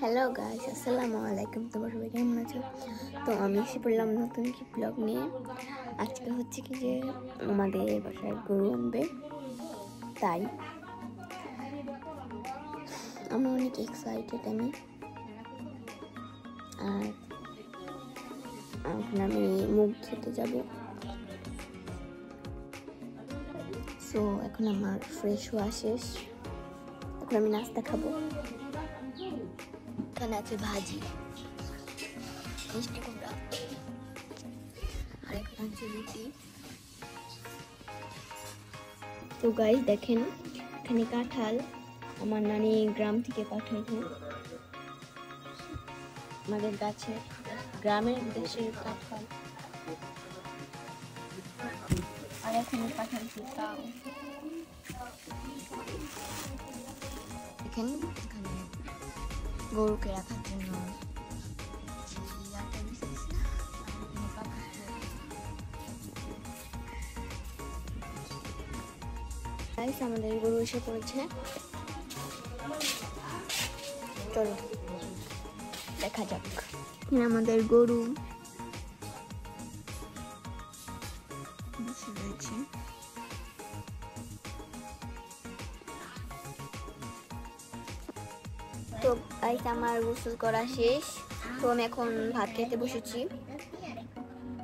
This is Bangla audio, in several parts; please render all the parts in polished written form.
হ্যালো গাইস, আসসালামু আলাইকুম। তোমরা সবাই কেমন আছো? তো আমি এসে পড়লাম নতুন কি ব্লগ নিয়ে। আজকে হচ্ছে কি যে আমাদের বাসায় গরু আনবে, তাই আমি অনেক এক্সাইটেড। আর এখন আমি মুখ ধুতে যাব। সো এখন আমার ফ্রেশ হওয়া শেষ। এখন আমি নাস্তা খাবো। এখানে আছে ভাজি, মিষ্টি কুমড়া, আর এখানে আছে রুটি। তো গাইস দেখেন, এখানে কাঁঠাল আমার নানি গ্রাম থেকে পাঠাইছে। আমাদের গাছে গ্রামের দেশের কাঁঠাল। আর এখানে পাঠাইছে তাও। দেখেন এখানে গরুকে রাখার জন্য আমাদের গরু এসে পড়েছে। চলো দেখা যাক। আমাদের গরু বসে রয়েছে। তো গাইস আমার গোসল করা শেষ। তো আমি এখন ভাত খেতে বসেছি।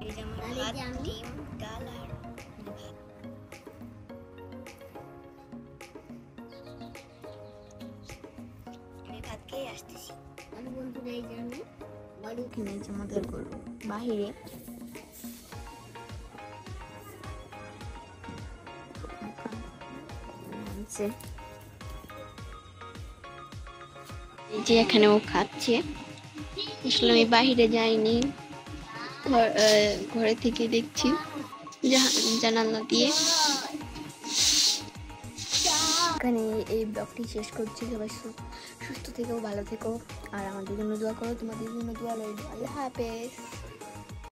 এই যে আমার ভাত, ডিম, ডাল আর ভাত। আমি ভাত খেয়ে আসতেছি। আমি বন্ধুরা এই যে আমি বাড়ি এখানে যে আমাদের গরু বাহিরে। এই যে এখানে ও খাচ্ছে। আসলে আমি বাহিরে যাইনি, ঘরে থেকে দেখছি জানালা দিয়ে। এখানে এই ব্লগটি শেষ করছি। সবাই সুস্থ থেকো, ভালো থেকো, আর আমাদের জন্য দোয়া করো। তোমাদের জন্য দোয়া রইল। আল্লাহ হাফেজ।